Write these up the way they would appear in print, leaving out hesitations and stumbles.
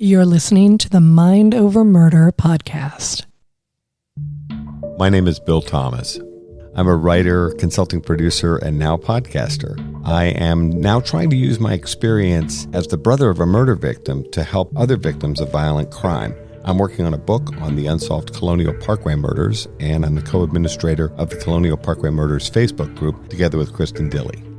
You're listening to the Mind Over Murder podcast. My name is Bill Thomas. I'm a writer, consulting producer, and now podcaster. I am now trying to use my experience as the brother of a murder victim to help other victims of violent crime. I'm working on a book on the unsolved Colonial Parkway Murders, and I'm the co-administrator of the Colonial Parkway Murders Facebook group, together with Kristen Dilley.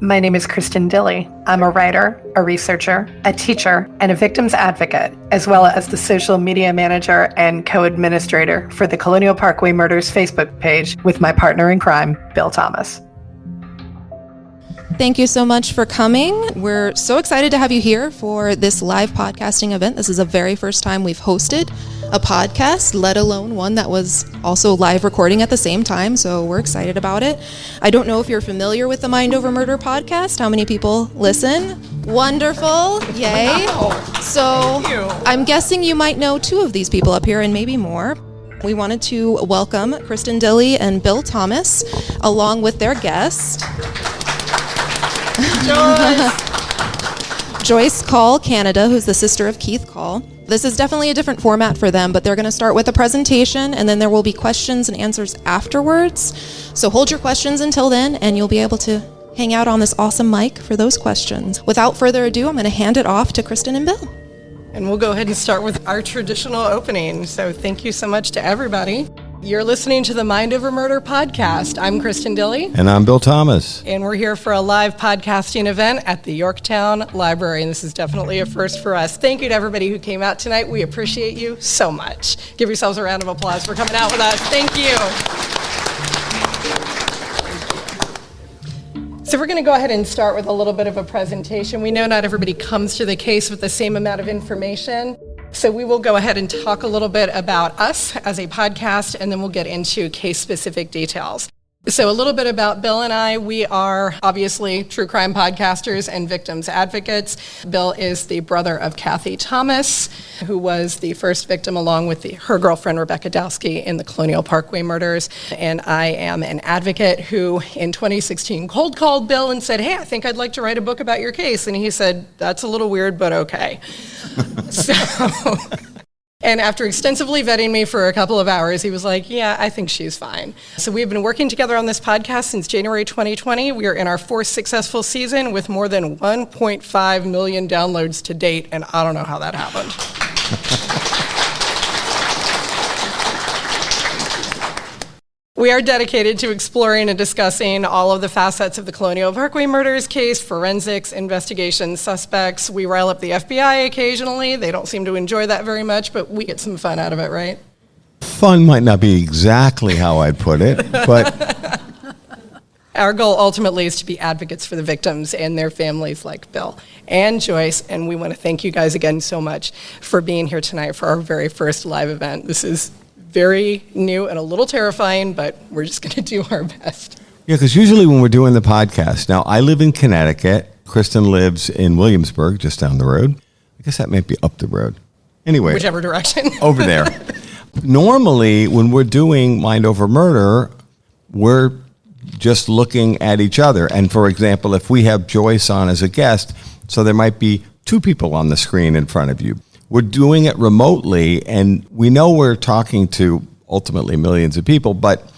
My name is Kristen Dilley. I'm a writer, a researcher, a teacher, and a victims advocate, as well as the social media manager and co-administrator for the Colonial Parkway Murders Facebook page with my partner in crime, Bill Thomas. Thank you so much for coming. We're so excited to have you here for this live podcasting event. This is the very first time we've hosted a podcast, let alone one that was also live recording at the same time, so we're excited about it. I don't know if you're familiar with the Mind Over Murder podcast. How many people listen? Wonderful. Yay. Wow. So I'm guessing you might know two of these people up here and maybe more. We wanted to welcome Kristen Dilley and Bill Thomas along with their guest, Joyce Call Canada, who's the sister of Keith Call. This is definitely a different format for them, but they're going to start with a presentation, and then there will be questions and answers afterwards. So hold your questions until then, and you'll be able to hang out on this awesome mic for those questions. Without further ado, I'm going to hand it off to Kristen and Bill. And we'll go ahead and start with our traditional opening. So thank you so much to everybody. You're listening to the Mind Over Murder podcast. I'm Kristen Dilley. And I'm Bill Thomas. And we're here for a live podcasting event at the Yorktown Library. And this is definitely a first for us. Thank you to everybody who came out tonight. We appreciate you so much. Give yourselves a round of applause for coming out with us. Thank you. So we're going to go ahead and start with a little bit of a presentation. We know not everybody comes to the case with the same amount of information. So we will go ahead and talk a little bit about us as a podcast, and then we'll get into case-specific details. So a little bit about Bill and I. We are obviously true crime podcasters and victims advocates. Bill is the brother of Kathy Thomas, who was the first victim along with her girlfriend Rebecca Dowski in the Colonial Parkway Murders. And I am an advocate who in 2016 cold called Bill and said, "Hey, I think I'd like to write a book about your case." And he said, "That's a little weird, but okay." And after extensively vetting me for a couple of hours, he was like, "Yeah, I think she's fine." So we've been working together on this podcast since January 2020. We are in our fourth successful season with more than 1.5 million downloads to date, and I don't know how that happened. We are dedicated to exploring and discussing all of the facets of the Colonial Parkway Murders case, forensics, investigations, suspects. We rile up the FBI occasionally. They don't seem to enjoy that very much, but we get some fun out of it, right? Fun might not be exactly how I'd put it, but... Our goal ultimately is to be advocates for the victims and their families like Bill and Joyce, and we want to thank you guys again so much for being here tonight for our very first live event. This is very new and a little terrifying, but we're just going to do our best. Yeah, because usually when we're doing the podcast, now I live in Connecticut, Kristen lives in Williamsburg, just down the road. I guess that might be up the road. Anyway. Whichever direction. Over there. Normally, when we're doing Mind Over Murder, we're just looking at each other. And for example, if we have Joyce on as a guest, so there might be two people on the screen in front of you. We're doing it remotely, and we know we're talking to ultimately millions of people, but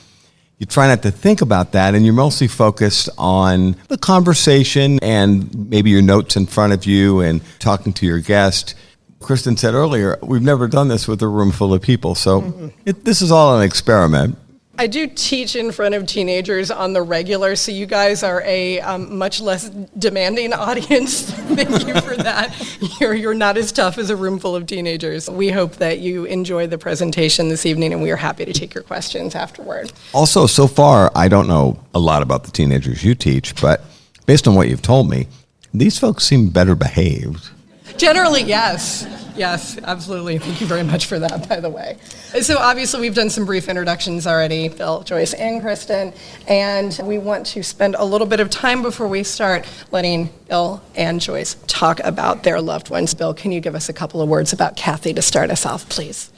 you try not to think about that, and you're mostly focused on the conversation and maybe your notes in front of you and talking to your guest. Kristen said earlier, we've never done this with a room full of people, so this is all an experiment. I do teach in front of teenagers on the regular, so you guys are a much less demanding audience. Thank you for that. You're not as tough as a room full of teenagers. We hope that you enjoy the presentation this evening, and we are happy to take your questions afterward. Also, so far, I don't know a lot about the teenagers you teach, but based on what you've told me, these folks seem better behaved. Generally, yes. Yes, absolutely. Thank you very much for that, by the way. So obviously, we've done some brief introductions already, Bill, Joyce, and Kristen, and we want to spend a little bit of time before we start letting Bill and Joyce talk about their loved ones. Bill, can you give us a couple of words about Kathy to start us off, please?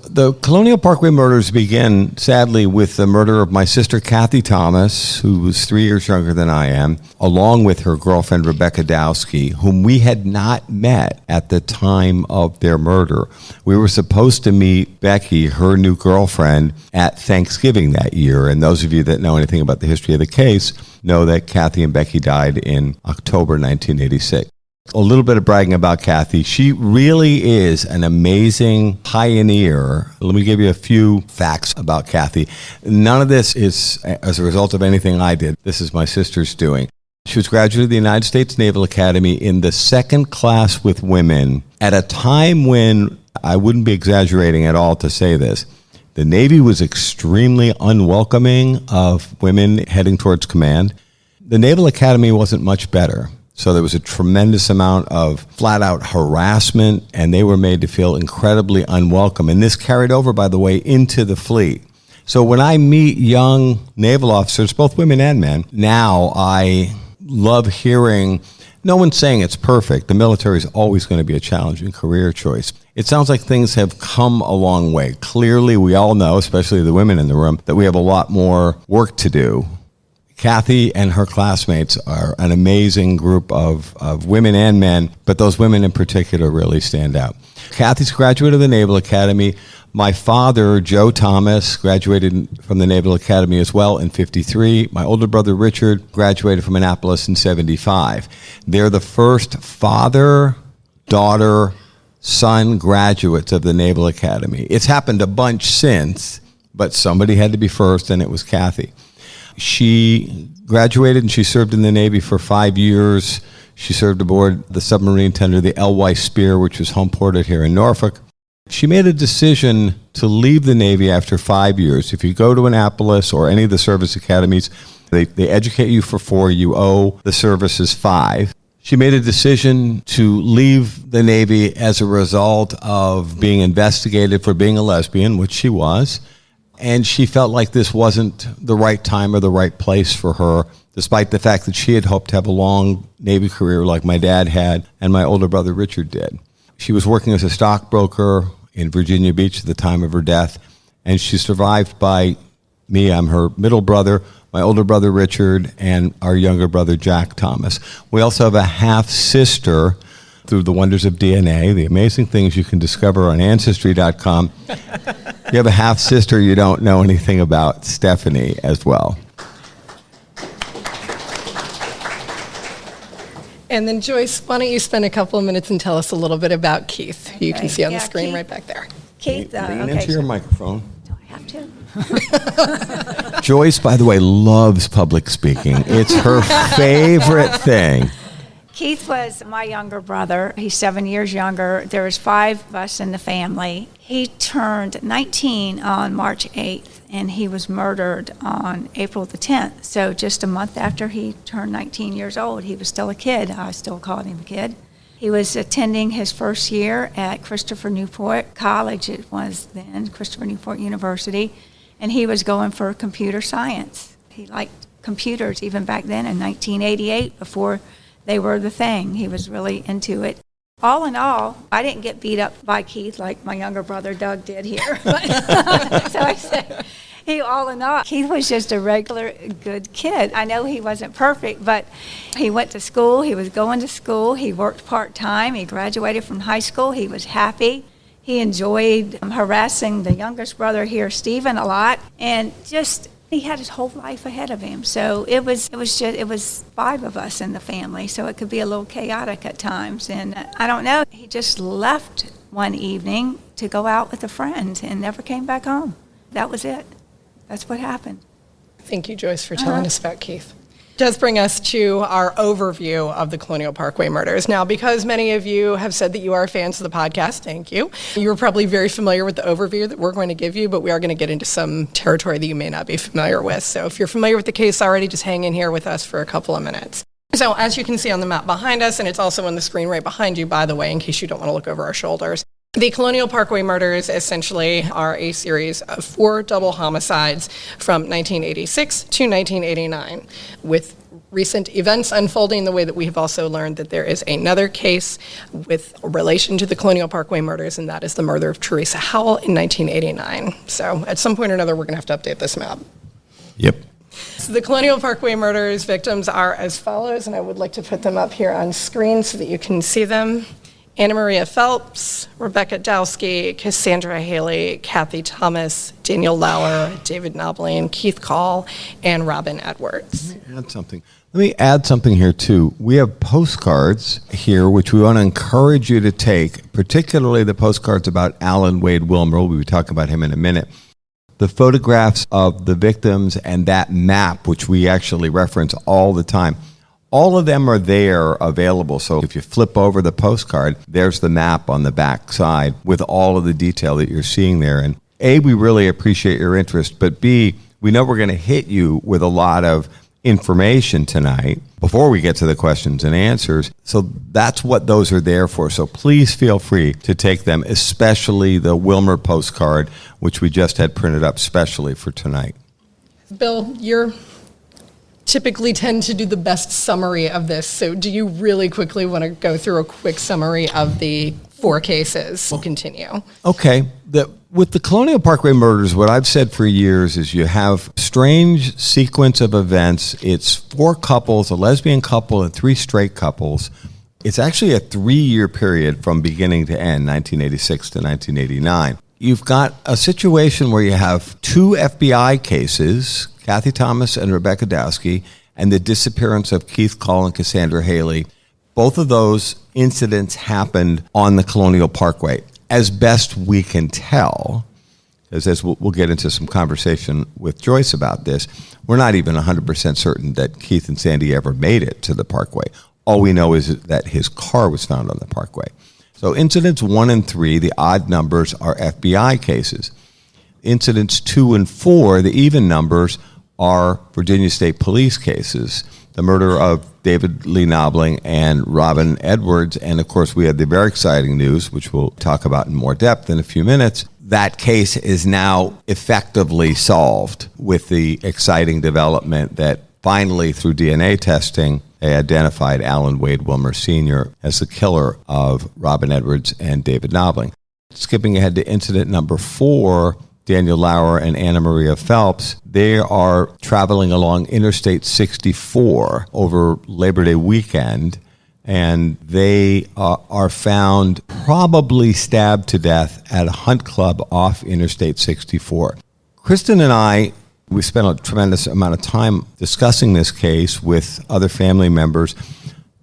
The Colonial Parkway murders begin, sadly, with the murder of my sister, Kathy Thomas, who was 3 years younger than I am, along with her girlfriend, Rebecca Dowski, whom we had not met at the time of their murder. We were supposed to meet Becky, her new girlfriend, at Thanksgiving that year. And those of you that know anything about the history of the case know that Kathy and Becky died in October 1986. A little bit of bragging about Kathy. She really is an amazing pioneer. Let me give you a few facts about Kathy. None of this is as a result of anything I did. This is my sister's doing. She was graduate of the United States Naval Academy in the second class with women at a time when, I wouldn't be exaggerating at all to say this, the Navy was extremely unwelcoming of women heading towards command. The Naval Academy wasn't much better. So there was a tremendous amount of flat-out harassment, and they were made to feel incredibly unwelcome. And this carried over, by the way, into the fleet. So when I meet young naval officers, both women and men, now I love hearing, no one's saying it's perfect. The military is always going to be a challenging career choice. It sounds like things have come a long way. Clearly, we all know, especially the women in the room, that we have a lot more work to do. Kathy and her classmates are an amazing group of women and men, but those women in particular really stand out. Kathy's a graduate of the Naval Academy. My father, Joe Thomas, graduated from the Naval Academy as well in 1953. My older brother, Richard, graduated from Annapolis in 1975. They're the first father, daughter, son graduates of the Naval Academy. It's happened a bunch since, but somebody had to be first, and it was Kathy. She graduated and she served in the Navy for 5 years. She served aboard the submarine tender, the L.Y. Spear, which was home ported here in Norfolk. She made a decision to leave the Navy after 5 years. If you go to Annapolis or any of the service academies, they educate you for 4. You owe the services 5. She made a decision to leave the Navy as a result of being investigated for being a lesbian, which she was. And she felt like this wasn't the right time or the right place for her, despite the fact that she had hoped to have a long Navy career like my dad had and my older brother Richard did. She was working as a stockbroker in Virginia Beach at the time of her death, and she's survived by me. I'm her middle brother, my older brother Richard, and our younger brother Jack Thomas. We also have a half-sister through the wonders of DNA, the amazing things you can discover on Ancestry.com. You have a half-sister you don't know anything about, Stephanie, as well. And then Joyce, why don't you spend a couple of minutes and tell us a little bit about Keith, who you can see on the screen Keith, right back there. Keith, Lean into your microphone. Do I have to? Joyce, by the way, loves public speaking. It's her favorite thing. Keith was my younger brother. He's 7 years younger. There was 5 of us in the family. He turned 19 on March 8th, and he was murdered on April the 10th. So just a month after he turned 19 years old, he was still a kid. I still called him a kid. He was attending his first year at Christopher Newport College. It was then Christopher Newport University, and he was going for computer science. He liked computers even back then in 1988, before they were the thing. He was really into it. All in all, I didn't get beat up by Keith like my younger brother Doug did here. So I said, all in all, Keith was just a regular good kid. I know he wasn't perfect, but he went to school. He was going to school. He worked part-time. He graduated from high school. He was happy. He enjoyed harassing the youngest brother here, Stephen, a lot, and just he had his whole life ahead of him. So it was 5 of us in the family, so it could be a little chaotic at times. And I don't know, he just left one evening to go out with a friend and never came back home. That was it. That's what happened. Thank you, Joyce, for telling us about Keith. Does bring us to our overview of the Colonial Parkway murders. Now, because many of you have said that you are fans of the podcast, thank you. You're probably very familiar with the overview that we're going to give you, but we are going to get into some territory that you may not be familiar with. So if you're familiar with the case already, just hang in here with us for a couple of minutes. So as you can see on the map behind us, and it's also on the screen right behind you, by the way, in case you don't want to look over our shoulders, the Colonial Parkway murders essentially are a series of 4 double homicides from 1986 to 1989, with recent events unfolding, the way that we have also learned that there is another case with relation to the Colonial Parkway murders, and that is the murder of Teresa Howell in 1989. So at some point or another, we're going to have to update this map. Yep. So the Colonial Parkway murders victims are as follows, and I would like to put them up here on screen so that you can see them. Anna Maria Phelps, Rebecca Dowski, Cassandra Haley, Kathy Thomas, Daniel Lauer, David Knobling, Keith Call, and Robin Edwards. Let me add something here, too. We have postcards here, which we want to encourage you to take, particularly the postcards about Alan Wade Wilmer. We'll be talking about him in a minute. The photographs of the victims and that map, which we actually reference all the time. All of them are there available. So if you flip over the postcard, there's the map on the back side with all of the detail that you're seeing there. And A, we really appreciate your interest, but B, we know we're going to hit you with a lot of information tonight before we get to the questions and answers. So that's what those are there for. So please feel free to take them, especially the Wilmer postcard, which we just had printed up specially for tonight. Bill, you're typically tend to do the best summary of this. So do you really quickly want to go through a quick summary of the 4 cases? We'll continue. Okay. With the Colonial Parkway murders, what I've said for years is you have strange sequence of events. It's 4 couples, a lesbian couple and 3 straight couples. It's actually a 3-year period from beginning to end, 1986 to 1989. You've got a situation where you have 2 FBI cases, Kathy Thomas and Rebecca Dowski, and the disappearance of Keith Call and Cassandra Haley. Both of those incidents happened on the Colonial Parkway. As best we can tell, as we'll get into some conversation with Joyce about this, we're not even 100% certain that Keith and Sandy ever made it to the Parkway. All we know is that his car was found on the Parkway. So incidents 1 and 3, the odd numbers, are FBI cases. Incidents 2 and 4, the even numbers, are Virginia State Police cases. The murder of David Lee Knobling and Robin Edwards. And of course, we had the very exciting news, which we'll talk about in more depth in a few minutes. That case is now effectively solved with the exciting development that finally, through DNA testing, they identified Alan Wade Wilmer Sr. as the killer of Robin Edwards and David Knobling. Skipping ahead to incident number 4, Daniel Lauer and Anna Maria Phelps, they are traveling along Interstate 64 over Labor Day weekend, and they are found probably stabbed to death at a hunt club off Interstate 64. Kristen and I, we spent a tremendous amount of time discussing this case with other family members.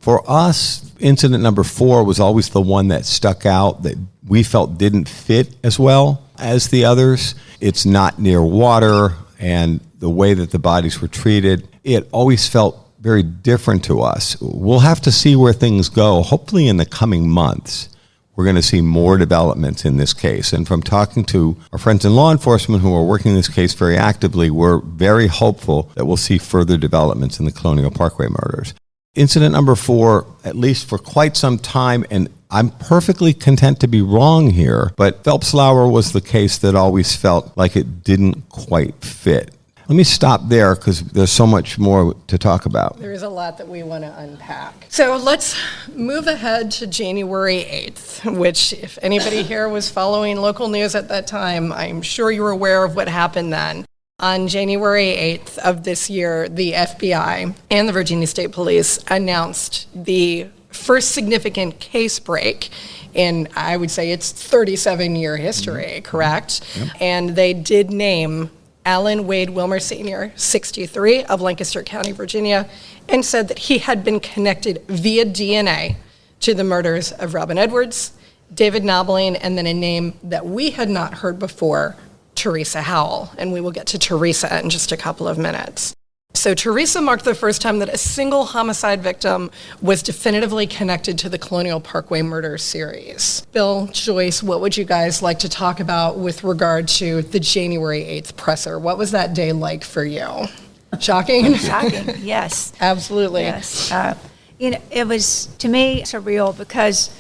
For us, incident number 4 was always the one that stuck out, that we felt didn't fit as well as the others. It's not near water, and the way that the bodies were treated, it always felt very different to us. We'll have to see where things go. Hopefully in the coming months, we're going to see more developments in this case. And from talking to our friends in law enforcement who are working this case very actively, we're very hopeful that we'll see further developments in the Colonial Parkway murders. Incident number 4, at least for quite some time, and I'm perfectly content to be wrong here, but Phelps-Lauer was the case that always felt like it didn't quite fit. Let me stop there because there's so much more to talk about. There is a lot that we want to unpack. So let's move ahead to January 8th, which if anybody here was following local news at that time, I'm sure you were aware of what happened then. On January 8th of this year, the FBI and the Virginia State Police announced the first significant case break in, I would say, its 37-year history, correct? Yep. And they did name Alan Wade Wilmer Sr., 63, of Lancaster County, Virginia, and said that he had been connected via DNA to the murders of Robin Edwards, David Knobling, and then a name that we had not heard before, Teresa Howell. And we will get to Teresa in just a couple of minutes. So Teresa marked the first time that a single homicide victim was definitively connected to the Colonial Parkway murder series. Bill, Joyce, what would you guys like to talk about with regard to the January 8th presser? What was that day like for you? Shocking? Shocking, yes. Absolutely. Yes. It was, to me, surreal because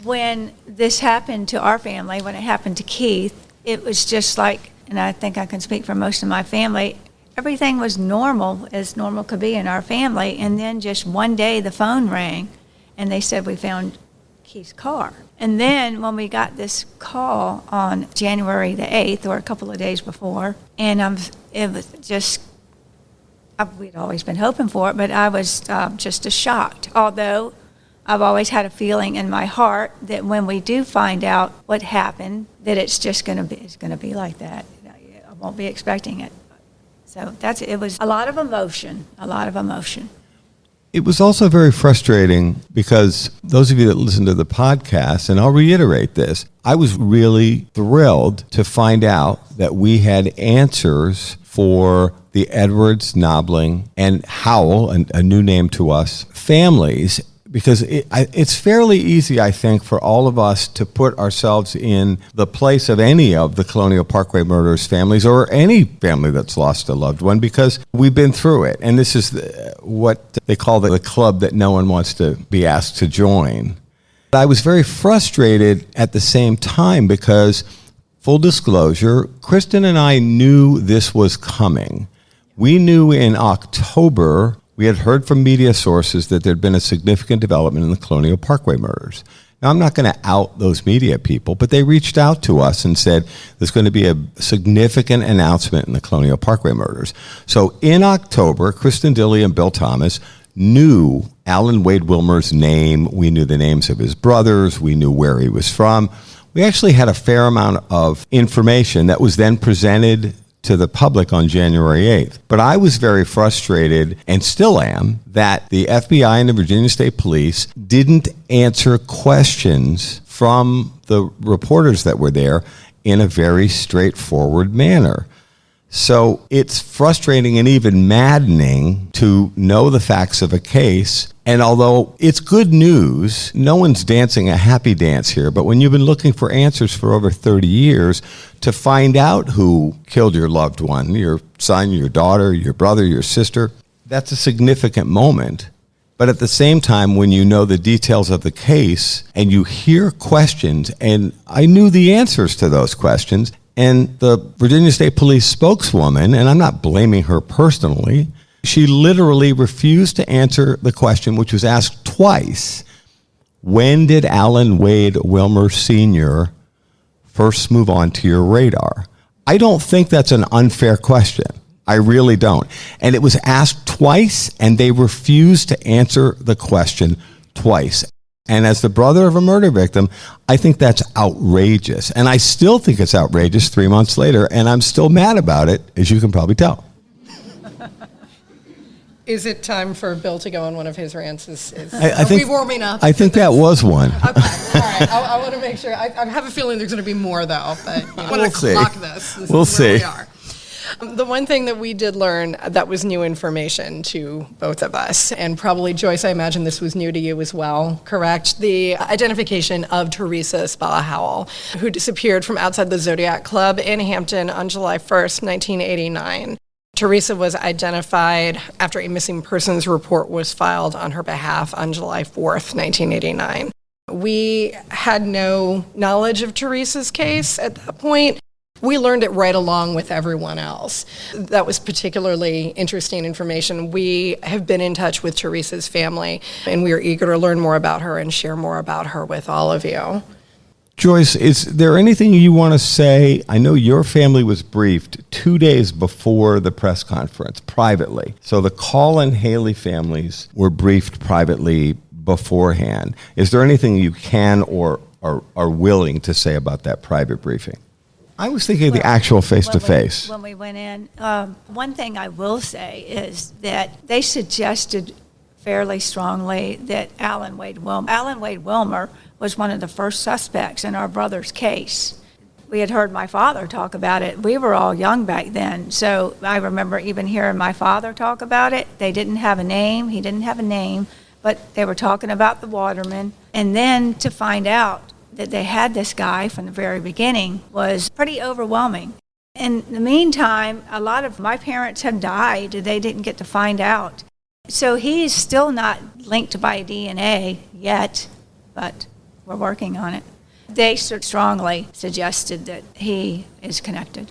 when this happened to our family, when it happened to Keith, it was just like, and I think I can speak for most of my family, Everything was normal, as normal could be in our family. And then just one day the phone rang and they said we found Keith's car. And then when we got this call on January the 8th, or a couple of days before, and it was just, we'd always been hoping for it, but I was just as shocked. Although I've always had a feeling in my heart that when we do find out what happened, that it's just going to be like that. I won't be expecting it. So it was a lot of emotion. It was also very frustrating because those of you that listen to the podcast, and I'll reiterate this, I was really thrilled to find out that we had answers for the Edwards, Knobling, and Howell, a new name to us, families, because it's fairly easy, I think, for all of us to put ourselves in the place of any of the Colonial Parkway Murders families, or any family that's lost a loved one, because we've been through it. And this is what they call the club that no one wants to be asked to join. I was very frustrated at the same time because, full disclosure, Kristen and I knew this was coming. We knew in October, we had heard from media sources that there'd been a significant development in the Colonial Parkway murders. Now, I'm not going to out those media people, but they reached out to us and said there's going to be a significant announcement in the Colonial Parkway murders. So in October, Kristen Dilley and Bill Thomas knew Alan Wade Wilmer's name. We knew the names of his brothers. We knew where he was from. We actually had a fair amount of information that was then presented to the public on January 8th. But I was very frustrated, and still am, that the FBI and the Virginia State Police didn't answer questions from the reporters that were there in a very straightforward manner. So it's frustrating and even maddening to know the facts of a case. And although it's good news, no one's dancing a happy dance here. But when you've been looking for answers for over 30 years, to find out who killed your loved one, your son, your daughter, your brother, your sister, that's a significant moment. But at the same time, when you know the details of the case and you hear questions, and I knew the answers to those questions, and the Virginia State Police spokeswoman, and I'm not blaming her personally, she literally refused to answer the question, which was asked twice. When did Alan Wade Wilmer Sr. first move onto your radar? I don't think that's an unfair question. I really don't. And it was asked twice, and they refused to answer the question twice. And as the brother of a murder victim, I think that's outrageous. And I still think it's outrageous 3 months later, and I'm still mad about it, as you can probably tell. Is it time for Bill to go on one of his rants? I think, are we warming up? I think that was one. Okay, all right. I want to make sure. I have a feeling there's going to be more, though. But I want to clock this. We'll see. We are. The one thing that we did learn that was new information to both of us, and probably Joyce, I imagine this was new to you as well, correct? The identification of Teresa Spala Howell, who disappeared from outside the Zodiac Club in Hampton on July 1st, 1989. Teresa was identified after a missing persons report was filed on her behalf on July 4th, 1989. We had no knowledge of Teresa's case at that point. We learned it right along with everyone else. That was particularly interesting information. We have been in touch with Teresa's family, and we are eager to learn more about her and share more about her with all of you. Joyce, is there anything you want to say? I know your family was briefed 2 days before the press conference, privately. So the Call and Haley families were briefed privately beforehand. Is there anything you can or are willing to say about that private briefing? I was thinking of the actual face-to-face. When we went in, one thing I will say is that they suggested fairly strongly that Alan Wade Wilmer was one of the first suspects in our brother's case. We had heard my father talk about it. We were all young back then, so I remember even hearing my father talk about it. They didn't have a name. He didn't have a name, but they were talking about the Waterman. And then to find out that they had this guy from the very beginning was pretty overwhelming. In the meantime, a lot of my parents have died. They didn't get to find out. So he's still not linked by DNA yet, but we're working on it. They strongly suggested that he is connected.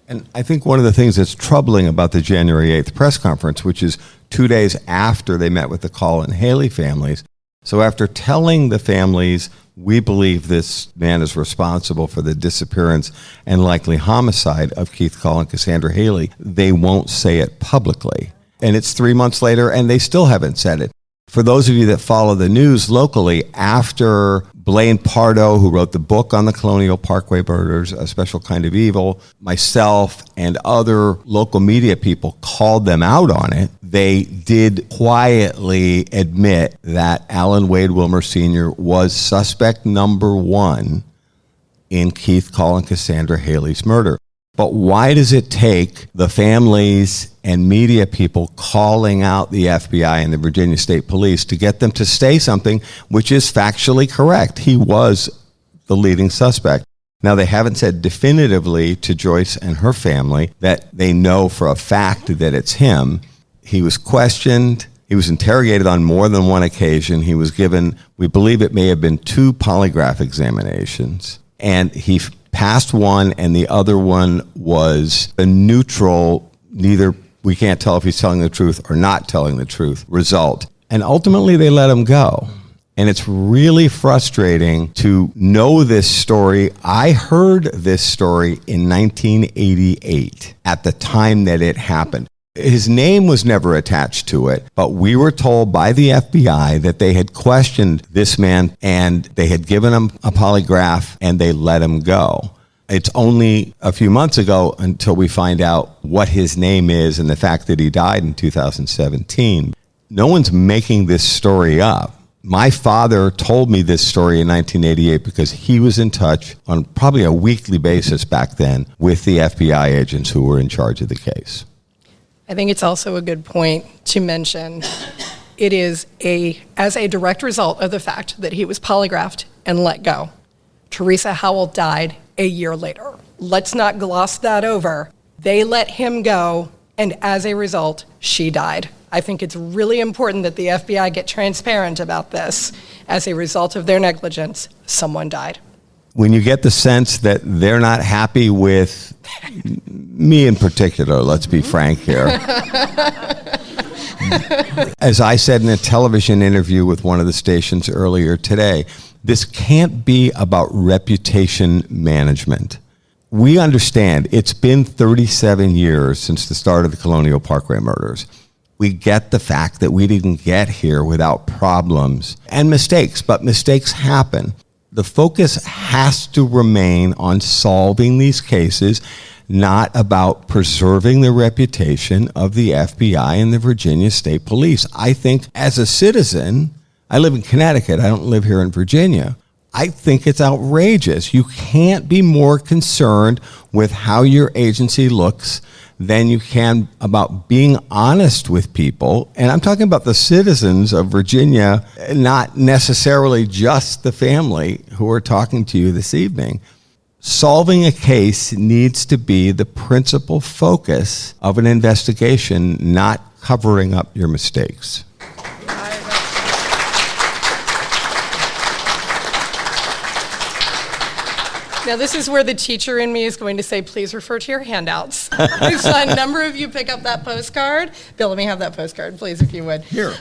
And I think one of the things that's troubling about the January 8th press conference, which is 2 days after they met with the Call and Haley families, so after telling the families, we believe this man is responsible for the disappearance and likely homicide of Keith Call and Cassandra Haley, they won't say it publicly. And it's 3 months later, and they still haven't said it. For those of you that follow the news locally, after Blaine Pardo, who wrote the book on the Colonial Parkway Murders, A Special Kind of Evil, myself and other local media people called them out on it, they did quietly admit that Alan Wade Wilmer Sr. was suspect number one in Keith Call and Cassandra Haley's murder. But why does it take the families and media people calling out the FBI and the Virginia State Police to get them to say something which is factually correct? He was the leading suspect. Now, they haven't said definitively to Joyce and her family that they know for a fact that it's him. He was questioned. He was interrogated on more than one occasion. He was given, we believe it may have been 2 polygraph examinations. And he passed one, and the other one was a neutral, neither we can't tell if he's telling the truth or not telling the truth result. And ultimately, they let him go. And it's really frustrating to know this story. I heard this story in 1988 at the time that it happened. His name was never attached to it, but we were told by the FBI that they had questioned this man and they had given him a polygraph and they let him go. It's only a few months ago until we find out what his name is and the fact that he died in 2017. No one's making this story up. My father told me this story in 1988 because he was in touch on probably a weekly basis back then with the FBI agents who were in charge of the case. I think it's also a good point to mention it is as a direct result of the fact that he was polygraphed and let go. Teresa Howell died a year later. Let's not gloss that over. They let him go, and as a result, she died. I think it's really important that the FBI get transparent about this. As a result of their negligence, someone died. When you get the sense that they're not happy with me in particular, let's be frank here. As I said in a television interview with one of the stations earlier today, this can't be about reputation management. We understand it's been 37 years since the start of the Colonial Parkway Murders. We get the fact that we didn't get here without problems and mistakes, but mistakes happen. The focus has to remain on solving these cases, not about preserving the reputation of the FBI and the Virginia State Police. I think as a citizen, I live in Connecticut, I don't live here in Virginia. I think it's outrageous. You can't be more concerned with how your agency looks than you can about being honest with people. And I'm talking about the citizens of Virginia, not necessarily just the family who are talking to you this evening. Solving a case needs to be the principal focus of an investigation, not covering up your mistakes. Now, this is where the teacher in me is going to say, please refer to your handouts. I saw a number of you pick up that postcard. Bill, let me have that postcard, please, if you would. Here,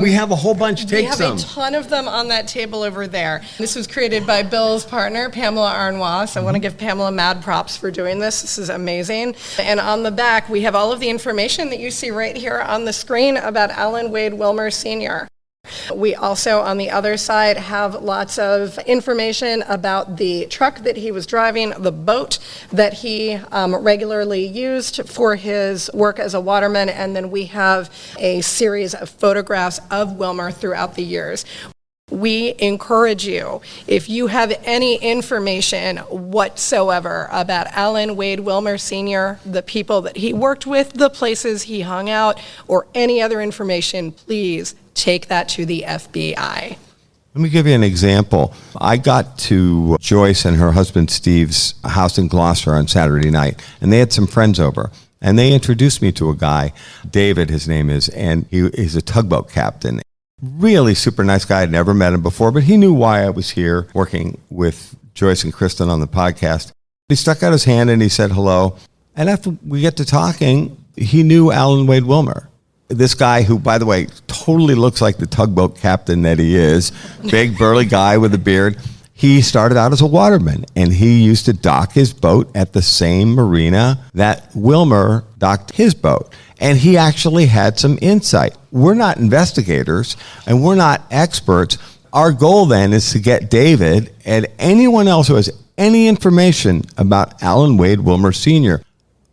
we have a whole bunch. Take some. We have a ton of them on that table over there. This was created by Bill's partner, Pamela Arnois. So I want to give Pamela mad props for doing this. This is amazing. And on the back, we have all of the information that you see right here on the screen about Alan Wade Wilmer Sr. We also, on the other side, have lots of information about the truck that he was driving, the boat that he regularly used for his work as a waterman, and then we have a series of photographs of Wilmer throughout the years. We encourage you, if you have any information whatsoever about Alan Wade Wilmer Sr., the people that he worked with, the places he hung out, or any other information, please take that to the FBI. Let me give you an example. I got to Joyce and her husband Steve's house in Gloucester on Saturday night, and they had some friends over. And they introduced me to a guy, David, his name is, and he's a tugboat captain. Really super nice guy. I'd never met him before, but he knew why I was here working with Joyce and Kristen on the podcast. He stuck out his hand and he said hello. And after we get to talking, he knew Alan Wade Wilmer. This guy who, by the way, totally looks like the tugboat captain that he is, big burly guy with a beard. He started out as a waterman, and he used to dock his boat at the same marina that Wilmer docked his boat. And he actually had some insight. We're not investigators, and we're not experts. Our goal then is to get David and anyone else who has any information about Alan Wade Wilmer Sr.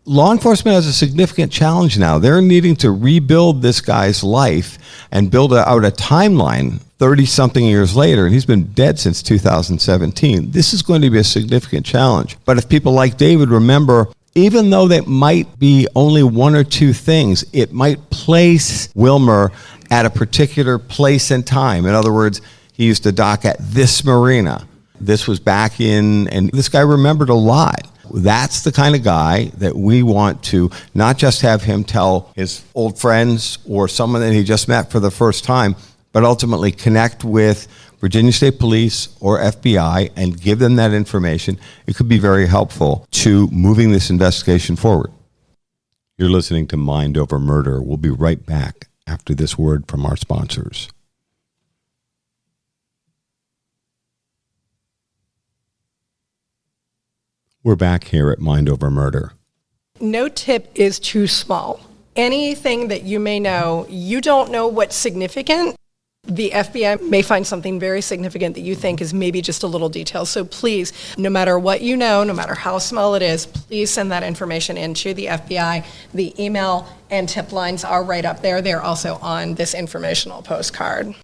Law enforcement has a significant challenge now. They're needing to rebuild this guy's life and build out a timeline 30-something years later, and he's been dead since 2017. This is going to be a significant challenge. But if people like David remember, even though that might be only one or two things, it might place Wilmer at a particular place and time. In other words, he used to dock at this marina. This was back in, and this guy remembered a lot. That's the kind of guy that we want to not just have him tell his old friends or someone that he just met for the first time, but ultimately connect with Virginia State Police or FBI and give them that information. It could be very helpful to moving this investigation forward. You're listening to Mind Over Murder. We'll be right back after this word from our sponsors. We're back here at Mind Over Murder. No tip is too small. Anything that you may know, you don't know what's significant. The FBI may find something very significant that you think is maybe just a little detail. So please, no matter what you know, no matter how small it is, please send that information into the FBI. The email and tip lines are right up there. They're also on this informational postcard.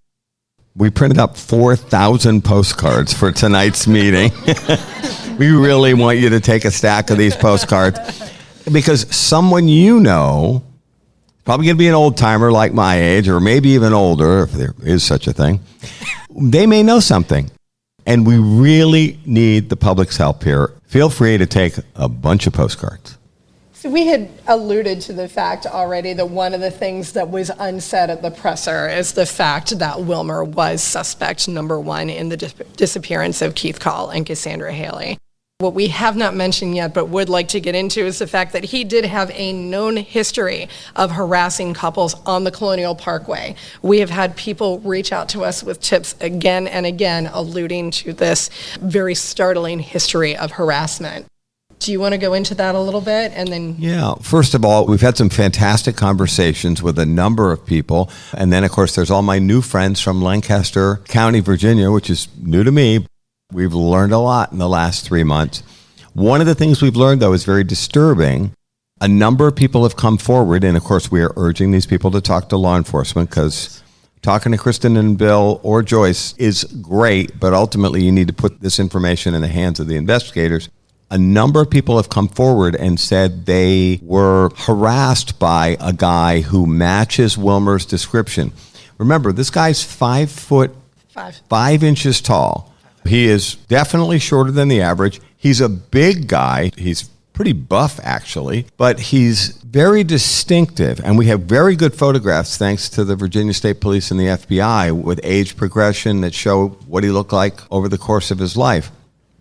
We printed up 4,000 postcards for tonight's meeting. We really want you to take a stack of these postcards because someone you know, probably going to be an old timer like my age or maybe even older, if there is such a thing, they may know something. And we really need the public's help here. Feel free to take a bunch of postcards. So we had alluded to the fact already that one of the things that was unsaid at the presser is the fact that Wilmer was suspect number one in the disappearance of Keith Call and Cassandra Haley. What we have not mentioned yet but would like to get into is the fact that he did have a known history of harassing couples on the Colonial Parkway. We have had people reach out to us with tips again and again alluding to this very startling history of harassment. Do you want to go into that a little bit? And then Yeah. First of all, we've had some fantastic conversations with a number of people. And then, of course, there's all my new friends from Lancaster County, Virginia, which is new to me. We've learned a lot in the last 3 months. One of the things we've learned, though, is very disturbing. A number of people have come forward. And, of course, we are urging these people to talk to law enforcement because talking to Kristen and Bill or Joyce is great. But ultimately, you need to put this information in the hands of the investigators. A number of people have come forward and said they were harassed by a guy who matches Wilmer's description. Remember, this guy's 5'5" tall. He is definitely shorter than the average. He's a big guy. He's pretty buff, actually, but he's very distinctive. And we have very good photographs, thanks to the Virginia State Police and the FBI, with age progression that show what he looked like over the course of his life.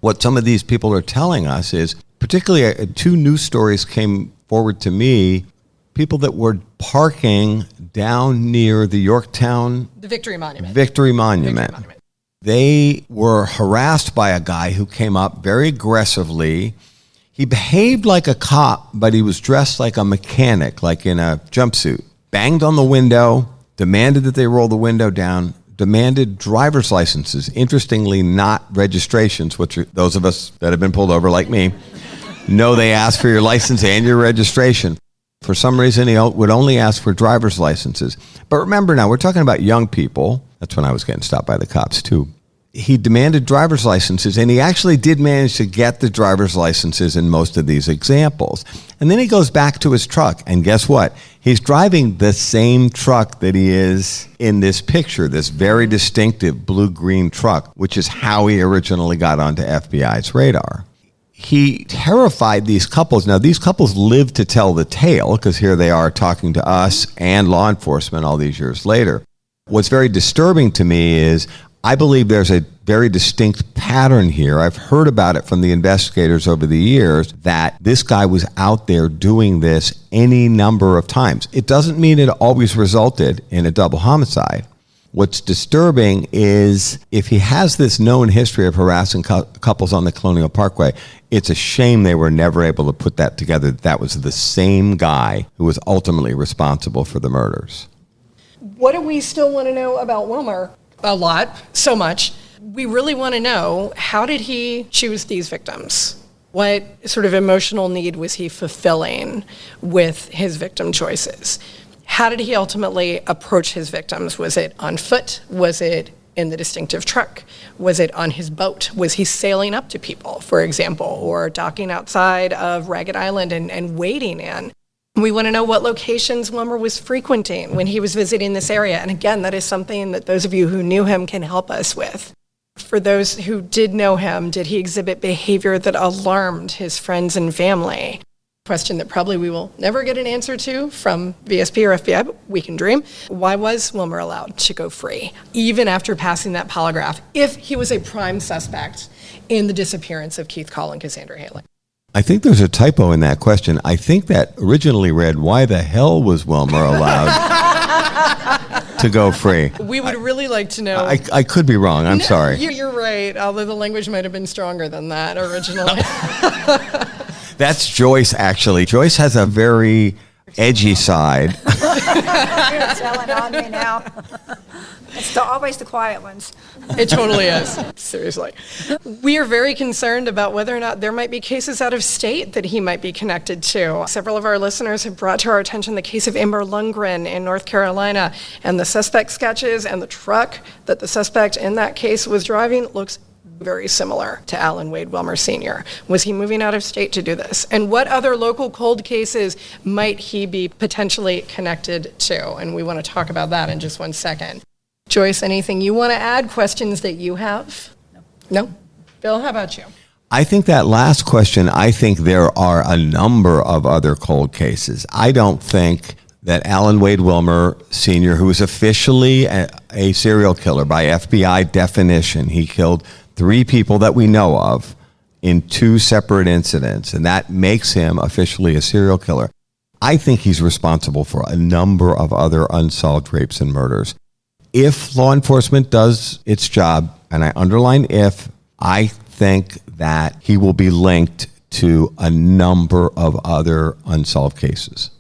What some of these people are telling us is, particularly two news stories came forward to me, people that were parking down near the Yorktown... the Victory Monument. Victory Monument. They were harassed by a guy who came up very aggressively. He behaved like a cop, but he was dressed like a mechanic, like in a jumpsuit. Banged on the window, demanded that they roll the window down, demanded driver's licenses, interestingly not registrations, which are those of us that have been pulled over like me know they ask for your license and your registration. For some reason, he would only ask for driver's licenses. But remember now, we're talking about young people. That's when I was getting stopped by the cops too. He demanded driver's licenses, and he actually did manage to get the driver's licenses in most of these examples. And then he goes back to his truck, and guess what? He's driving the same truck that he is in this picture, this very distinctive blue-green truck, which is how he originally got onto FBI's radar. He terrified these couples. Now, these couples live to tell the tale, because here they are talking to us and law enforcement all these years later. What's very disturbing to me is I believe there's a very distinct pattern here. I've heard about it from the investigators over the years that this guy was out there doing this any number of times. It doesn't mean it always resulted in a double homicide. What's disturbing is if he has this known history of harassing couples on the Colonial Parkway, it's a shame they were never able to put that together. That was the same guy who was ultimately responsible for the murders. What do we still want to know about Wilmer? A lot, so much. We really want to know, how did he choose these victims? What sort of emotional need was he fulfilling with his victim choices? How did he ultimately approach his victims? Was it on foot? Was it in the distinctive truck? Was it on his boat? Was he sailing up to people, for example, or docking outside of Ragged Island and waiting in? We want to know what locations Wilmer was frequenting when he was visiting this area. And again, that is something that those of you who knew him can help us with. For those who did know him, did he exhibit behavior that alarmed his friends and family? Question that probably we will never get an answer to from VSP or FBI, but we can dream. Why was Wilmer allowed to go free, even after passing that polygraph, if he was a prime suspect in the disappearance of Keith Call and Cassandra Haley? I think there's a typo in that question. I think that originally read, why the hell was Wilmer allowed to go free? We would really like to know. I could be wrong. I'm sorry. You're right, although the language might have been stronger than that originally. That's Joyce, actually. Joyce has a very edgy side. You're telling on me now. It's always the quiet ones. It totally is. Seriously. We are very concerned about whether or not there might be cases out of state that he might be connected to. Several of our listeners have brought to our attention the case of Amber Lundgren in North Carolina, and the suspect sketches and the truck that the suspect in that case was driving looks very similar to Alan Wade Wilmer Sr. Was he moving out of state to do this? And what other local cold cases might he be potentially connected to? And we want to talk about that in just one second. Joyce, anything you want to add? Questions that you have? No? Bill, how about you? I think that last question, I think there are a number of other cold cases. I don't think that Alan Wade Wilmer Sr., who was officially a serial killer by FBI definition, he killed 3 people that we know of in 2 separate incidents, and that makes him officially a serial killer. I think he's responsible for a number of other unsolved rapes and murders. If law enforcement does its job, and I underline if, I think that he will be linked to a number of other unsolved cases.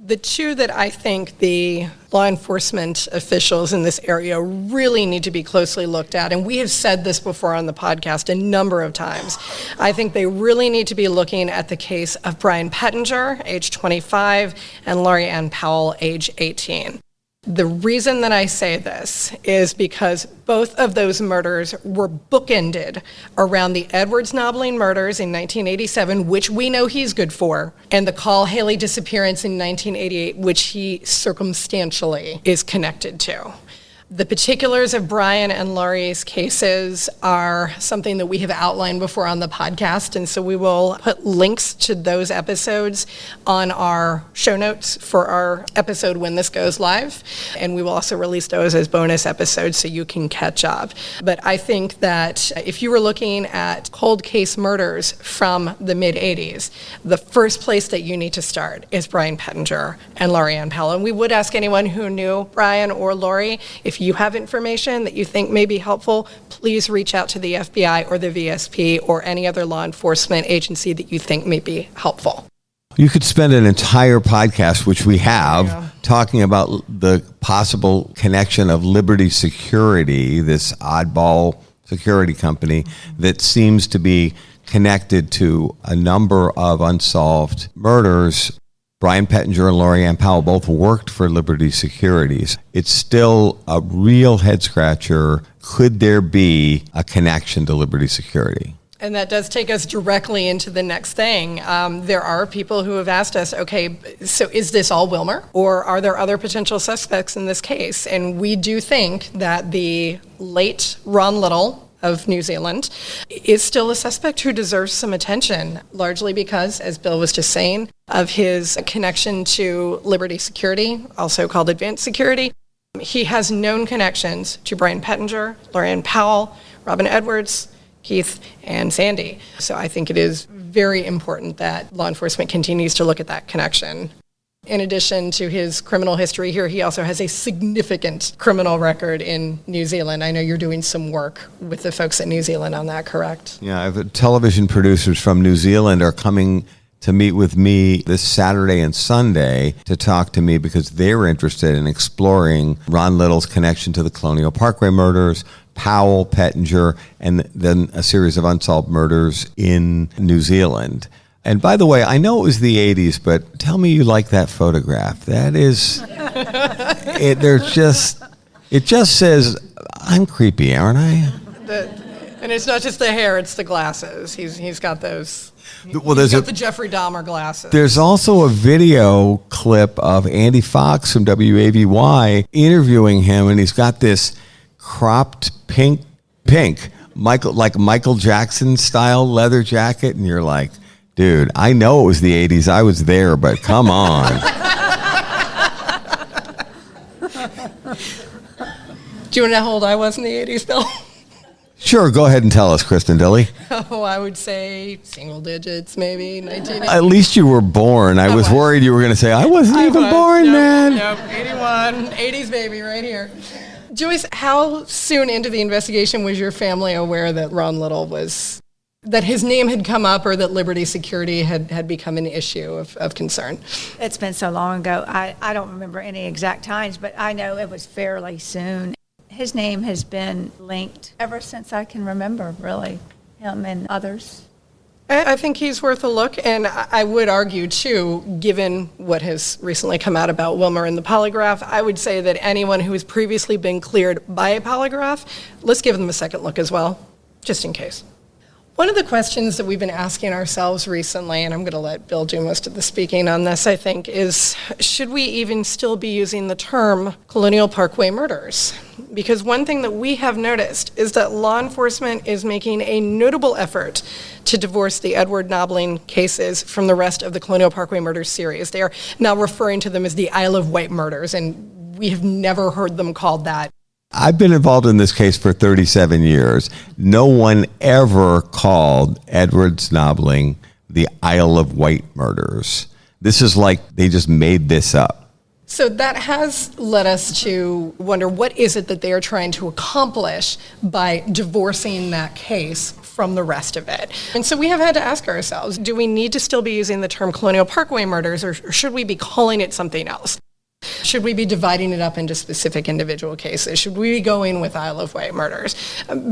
The 2 that I think the law enforcement officials in this area really need to be closely looked at, and we have said this before on the podcast a number of times, I think they really need to be looking at the case of Brian Pettinger, age 25, and Laurie Ann Powell, age 18. The reason that I say this is because both of those murders were bookended around the Edwards Nobbling murders in 1987, which we know he's good for, and the Call Haley disappearance in 1988, which he circumstantially is connected to. The particulars of Brian and Laurie's cases are something that we have outlined before on the podcast, and so we will put links to those episodes on our show notes for our episode when this goes live, and we will also release those as bonus episodes so you can catch up. But I think that if you were looking at cold case murders from the mid-'80s, the first place that you need to start is Brian Pettinger and Laurie Ann Powell. And we would ask anyone who knew Brian or Laurie, if you have information that you think may be helpful, please reach out to the FBI or the VSP or any other law enforcement agency that you think may be helpful. You could spend an entire podcast, which we have, talking about the possible connection of Liberty Security, this oddball security company that seems to be connected to a number of unsolved murders. Brian Pettinger and Laurie Ann Powell both worked for Liberty Securities. It's still a real head-scratcher. Could there be a connection to Liberty Security? And that does take us directly into the next thing. There are people who have asked us, okay, so is this all Wilmer? Or are there other potential suspects in this case? And we do think that the late Ron Little of New Zealand is still a suspect who deserves some attention, largely because, as Bill was just saying, of his connection to Liberty Security, also called Advanced Security. he has known connections to Brian Pettinger, Lorraine Powell, Robin Edwards, Keith, and Sandy. So I think it is very important that law enforcement continues to look at that connection. In addition to his criminal history here, he also has a significant criminal record in New Zealand. I know you're doing some work with the folks at New Zealand on that, correct? Yeah, television producers from New Zealand are coming to meet with me this Saturday and Sunday to talk to me because they're interested in exploring Ron Little's connection to the Colonial Parkway murders, Powell, Pettinger, and then a series of unsolved murders in New Zealand. And by the way, I know it was the 80s, but tell me you like that photograph. That is, it just says, I'm creepy, aren't I? And it's not just the hair, it's the glasses. He's got those. Well, he's got the Jeffrey Dahmer glasses. There's also a video clip of Andy Fox from WAVY interviewing him, and he's got this cropped pink, Michael Jackson style leather jacket, and you're like, dude, I know it was the 80s. I was there, but come on. Do you want to know how old I was in the 80s, Bill? Sure, go ahead and tell us, Kristen Dilly. Oh, I would say single digits, maybe, 1980. At least you were born. I was worried you were going to say, I wasn't even born then. Nope, 81, 80s baby right here. Joyce, how soon into the investigation was your family aware that Ron Little that his name had come up or that Liberty Security had become an issue of concern? It's been so long ago. I don't remember any exact times, but I know it was fairly soon. His name has been linked ever since I can remember, really, him and others. I think he's worth a look, and I would argue, too, given what has recently come out about Wilmer and the polygraph, I would say that anyone who has previously been cleared by a polygraph, let's give them a second look as well, just in case. One of the questions that we've been asking ourselves recently, and I'm going to let Bill do most of the speaking on this, I think, is should we even still be using the term Colonial Parkway Murders? Because one thing that we have noticed is that law enforcement is making a notable effort to divorce the Edward Nobbling cases from the rest of the Colonial Parkway Murders series. They are now referring to them as the Isle of Wight murders, and we have never heard them called that. I've been involved in this case for 37 years. No one ever called Edward's Nobbling the Isle of Wight murders. This is like they just made this up. So that has led us to wonder, what is it that they are trying to accomplish by divorcing that case from the rest of it? And so we have had to ask ourselves, do we need to still be using the term Colonial Parkway Murders, or should we be calling it something else? Should we be dividing it up into specific individual cases? Should we be going with Isle of Wight murders?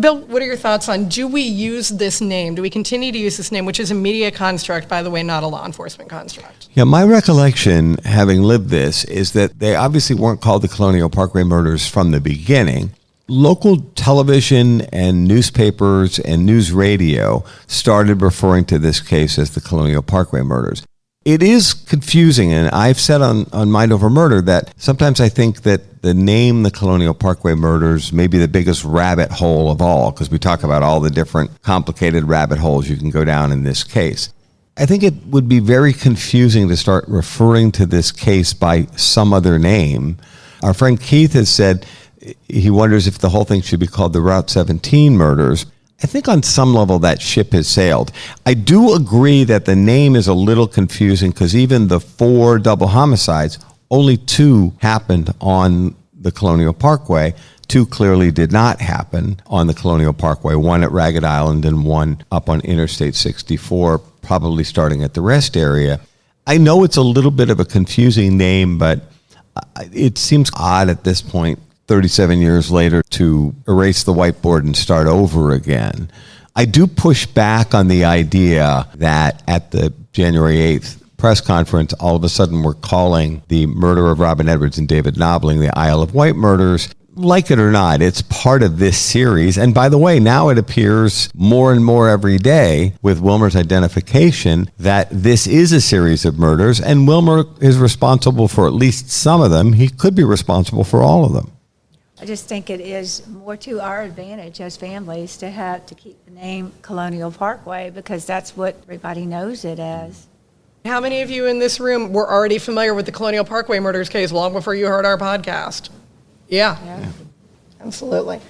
Bill, what are your thoughts on, do we use this name? Do we continue to use this name, which is a media construct, by the way, not a law enforcement construct? Yeah, my recollection, having lived this, is that they obviously weren't called the Colonial Parkway murders from the beginning. Local television and newspapers and news radio started referring to this case as the Colonial Parkway murders. It is confusing, and I've said on Mind Over Murder that sometimes I think that the name the Colonial Parkway Murders may be the biggest rabbit hole of all, because we talk about all the different complicated rabbit holes you can go down in this case. I think it would be very confusing to start referring to this case by some other name. Our friend Keith has said he wonders if the whole thing should be called the Route 17 murders. I think on some level that ship has sailed. I do agree that the name is a little confusing because even the 4 double homicides, only 2 happened on the Colonial Parkway. 2 clearly did not happen on the Colonial Parkway, 1 at Ragged Island and 1 up on Interstate 64, probably starting at the rest area. I know it's a little bit of a confusing name, but it seems odd at this point, 37 years later, to erase the whiteboard and start over again. I do push back on the idea that at the January 8th press conference, all of a sudden we're calling the murder of Robin Edwards and David Nobbling the Isle of Wight murders. Like it or not, it's part of this series. And by the way, now it appears more and more every day with Wilmer's identification that this is a series of murders, and Wilmer is responsible for at least some of them. He could be responsible for all of them. I just think it is more to our advantage as families to have to keep the name Colonial Parkway, because that's what everybody knows it as. How many of you in this room were already familiar with the Colonial Parkway Murders case long before you heard our podcast? Yeah. Absolutely.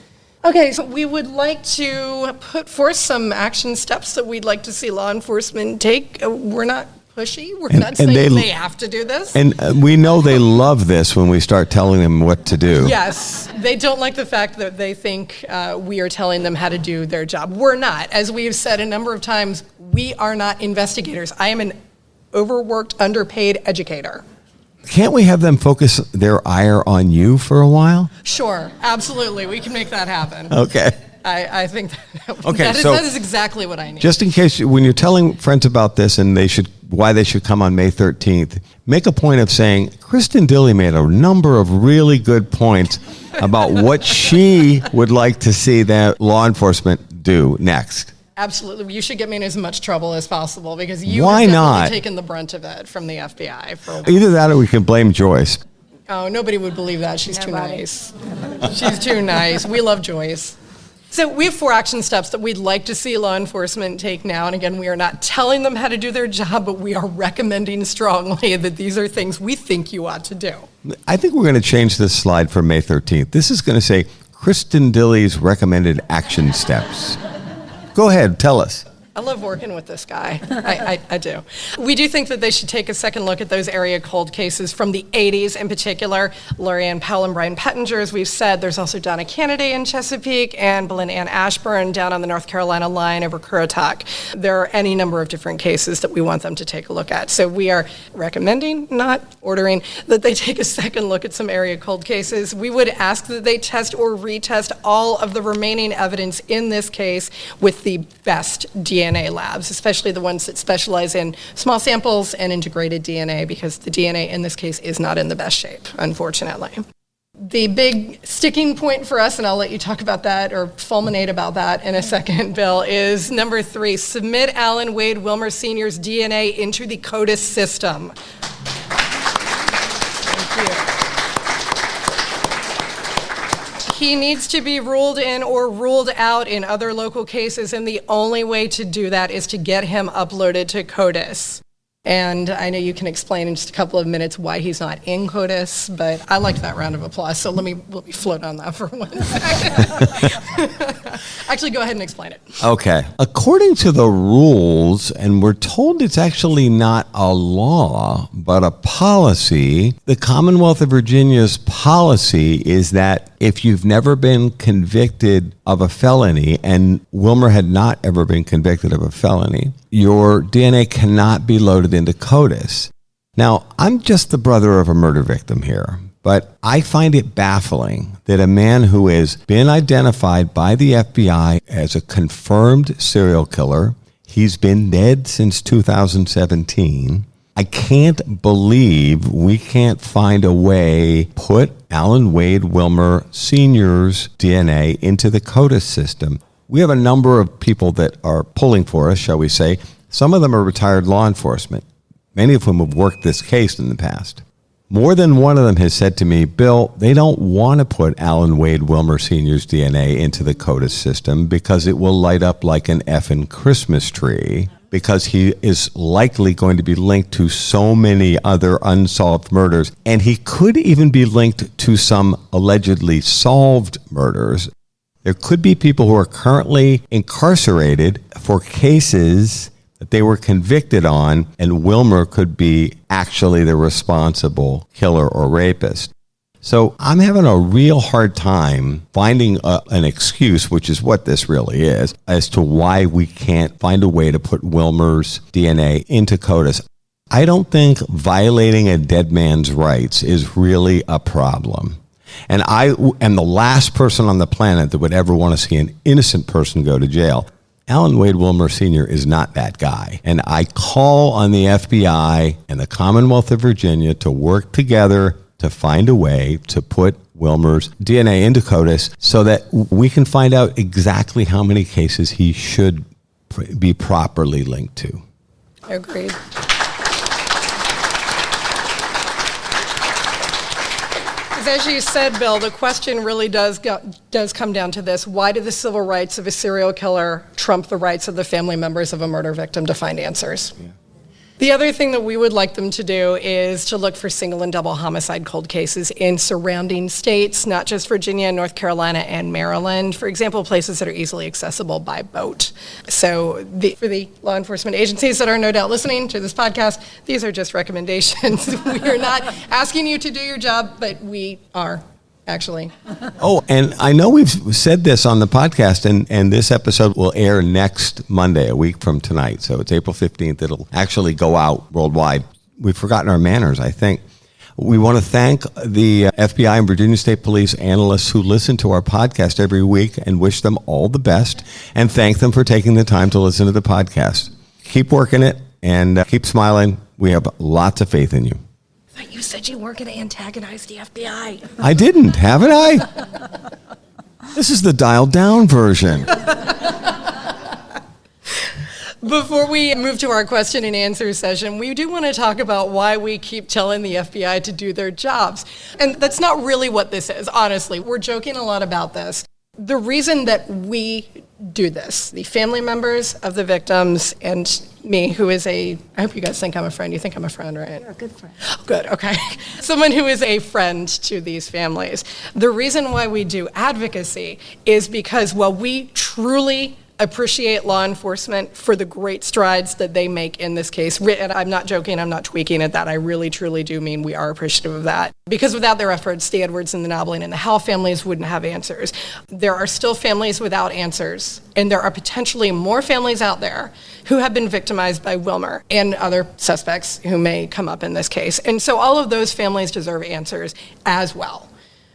Okay, so we would like to put forth some action steps that we'd like to see law enforcement take. We're not pushy. We're not saying they have to do this. And we know they love this when we start telling them what to do. Yes, they don't like the fact that they think we are telling them how to do their job. We're not. As we have said a number of times, we are not investigators. I am an overworked, underpaid educator. Can't we have them focus their ire on you for a while? Sure, absolutely. We can make that happen. Okay. I think that is exactly what I need. Just in case, when you're telling friends about this and why they should come on May 13th, make a point of saying, Kristen Dilley made a number of really good points about what she would like to see that law enforcement do next. Absolutely. You should get me in as much trouble as possible because you Why have not? definitely taken the brunt of it from the FBI. For a while. Either that or we can blame Joyce. Oh, nobody would believe that. She's too Nobody. nice. She's too nice. We love Joyce. So we have 4 action steps that we'd like to see law enforcement take now. And again, we are not telling them how to do their job, but we are recommending strongly that these are things we think you ought to do. I think we're going to change this slide for May 13th. This is going to say Kristen Dilley's recommended action steps. Go ahead, tell us. I love working with this guy. I do. We do think that they should take a second look at those area cold cases from the 80s in particular. Lori Ann Powell and Brian Pettinger, as we've said. There's also Donna Kennedy in Chesapeake and Belinda Ann Ashburn down on the North Carolina line over Currituck. There are any number of different cases that we want them to take a look at. So we are recommending, not ordering, that they take a second look at some area cold cases. We would ask that they test or retest all of the remaining evidence in this case with the best DNA labs, especially the ones that specialize in small samples and integrated DNA, because the DNA in this case is not in the best shape, unfortunately. The big sticking point for us, and I'll let you talk about that or fulminate about that in a second, Bill, is number 3, submit Alan Wade Wilmer Sr.'s DNA into the CODIS system. Thank you. He needs to be ruled in or ruled out in other local cases, and the only way to do that is to get him uploaded to CODIS. And I know you can explain in just a couple of minutes why he's not in CODIS, but I liked that round of applause, so let me float on that for 1 second. Actually, go ahead and explain it. Okay. According to the rules, and we're told it's actually not a law, but a policy, the Commonwealth of Virginia's policy is that if you've never been convicted of a felony, and Wilmer had not ever been convicted of a felony, your DNA cannot be loaded into CODIS. Now, I'm just the brother of a murder victim here, but I find it baffling that a man who has been identified by the FBI as a confirmed serial killer, he's been dead since 2017, I can't believe we can't find a way to put Alan Wade Wilmer Sr.'s DNA into the CODIS system. We have a number of people that are pulling for us, shall we say. Some of them are retired law enforcement, many of whom have worked this case in the past. More than one of them has said to me, Bill, they don't want to put Alan Wade Wilmer Sr.'s DNA into the CODIS system because it will light up like an effing Christmas tree, because he is likely going to be linked to so many other unsolved murders, and he could even be linked to some allegedly solved murders. There could be people who are currently incarcerated for cases that they were convicted on, and Wilmer could be actually the responsible killer or rapist. So I'm having a real hard time finding an excuse, which is what this really is, as to why we can't find a way to put Wilmer's DNA into CODIS. I don't think violating a dead man's rights is really a problem. And I am the last person on the planet that would ever want to see an innocent person go to jail. Alan Wade Wilmer Sr. is not that guy. And I call on the FBI and the Commonwealth of Virginia to work together to find a way to put Wilmer's DNA into CODIS so that we can find out exactly how many cases he should be properly linked to. Agreed. As you said, Bill, the question really does come down to this. Why do the civil rights of a serial killer trump the rights of the family members of a murder victim to find answers? Yeah. The other thing that we would like them to do is to look for single and double homicide cold cases in surrounding states, not just Virginia, North Carolina, and Maryland. For example, places that are easily accessible by boat. So for the law enforcement agencies that are no doubt listening to this podcast, these are just recommendations. We are not asking you to do your job, but we are. Actually. Oh, and I know we've said this on the podcast, and this episode will air next Monday, a week from tonight. So it's April 15th. It'll actually go out worldwide. We've forgotten our manners, I think. We want to thank the FBI and Virginia State Police analysts who listen to our podcast every week and wish them all the best, and thank them for taking the time to listen to the podcast. Keep working it and keep smiling. We have lots of faith in you. I thought you said you weren't going to antagonize the FBI. I didn't, haven't I? This is the dialed down version. Before we move to our question and answer session, we do want to talk about why we keep telling the FBI to do their jobs. And that's not really what this is, honestly. We're joking a lot about this. The reason that we do this, the family members of the victims and me, who is I hope you guys think I'm a friend. You think I'm a friend, right? You're a good friend. Oh, good, okay. Someone who is a friend to these families. The reason why we do advocacy is because, well, we truly appreciate law enforcement for the great strides that they make in this case. And I'm not joking, I'm not tweaking at that. I really, truly do mean we are appreciative of that. Because without their efforts, the Edwards and the Noblin and the Howell families wouldn't have answers. There are still families without answers, and there are potentially more families out there who have been victimized by Wilmer and other suspects who may come up in this case. And so all of those families deserve answers as well.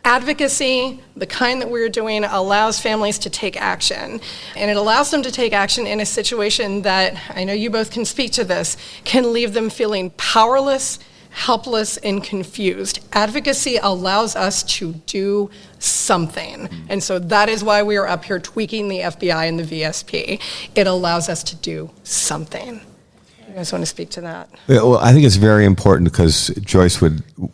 Advocacy, the kind that we're doing, allows families to take action. And it allows them to take action in a situation that, I know you both can speak to this, can leave them feeling powerless, helpless, and confused. Advocacy allows us to do something. And so that is why we are up here tweaking the FBI and the VSP. It allows us to do something. You guys want to speak to that? Well, I think it's very important because Joyce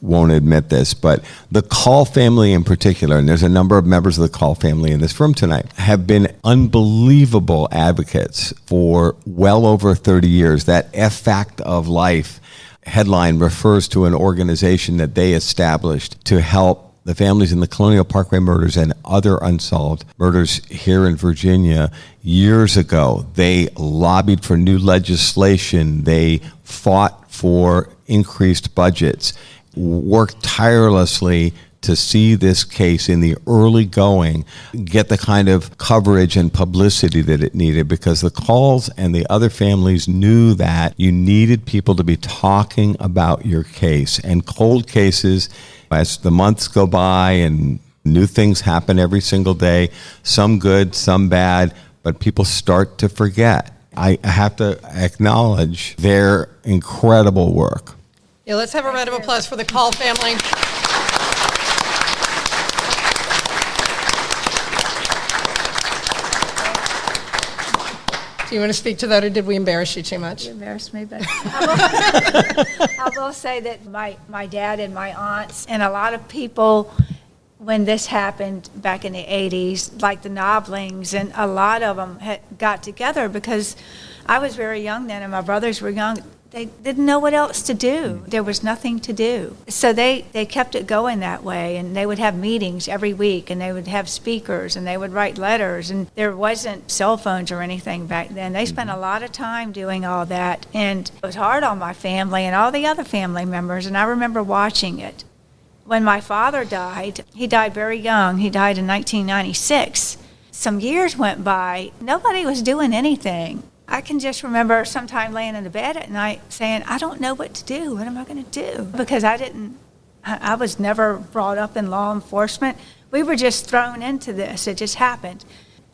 won't admit this, but the Call family in particular, and there's a number of members of the Call family in this room tonight, have been unbelievable advocates for well over 30 years. That Fact of Life headline refers to an organization that they established to help the families in the Colonial Parkway murders and other unsolved murders here in Virginia years ago. They lobbied for new legislation. They fought for increased budgets, worked tirelessly to see this case in the early going get the kind of coverage and publicity that it needed, because the Calls and the other families knew that you needed people to be talking about your case. And cold cases, as the months go by and new things happen every single day, some good, some bad, but people start to forget. I have to acknowledge their incredible work. Yeah, let's have a round of applause for the Call family. Do you want to speak to that, or did we embarrass you too much? You embarrassed me, but I will say that my dad and my aunts and a lot of people, when this happened back in the 80s, like the Noblings, and a lot of them had got together because I was very young then and my brothers were young. They didn't know what else to do. There was nothing to do. So they kept it going that way, and they would have meetings every week, and they would have speakers, and they would write letters, and there wasn't cell phones or anything back then. They spent a lot of time doing all that, and it was hard on my family and all the other family members, and I remember watching it. When my father died, he died very young. He died in 1996. Some years went by. Nobody was doing anything. I can just remember sometime laying in the bed at night saying, I don't know what to do. What am I going to do? Because I was never brought up in law enforcement. We were just thrown into this. It just happened.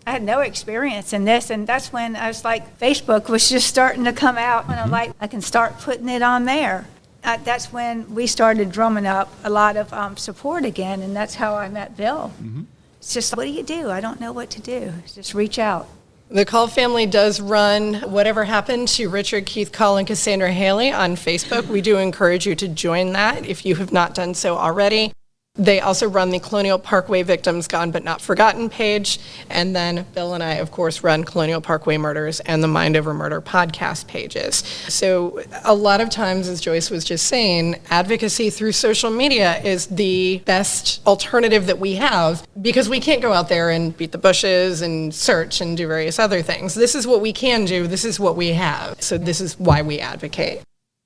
I had no experience in this, and that's when I was like, Facebook was just starting to come out, and I'm like, I can start putting it on there. That's when we started drumming up a lot of support again, and that's how I met Bill. Mm-hmm. It's just, what do you do? I don't know what to do. Just reach out. The Call family does run Whatever Happened to Richard, Keith, Call, and Cassandra Haley on Facebook. We do encourage you to join that if you have not done so already. They also run the Colonial Parkway Victims Gone But Not Forgotten page. And then Bill and I, of course, run Colonial Parkway Murders and the Mind Over Murder podcast pages. So a lot of times, as Joyce was just saying, advocacy through social media is the best alternative that we have because we can't go out there and beat the bushes and search and do various other things. This is what we can do. This is what we have. So this is why we advocate.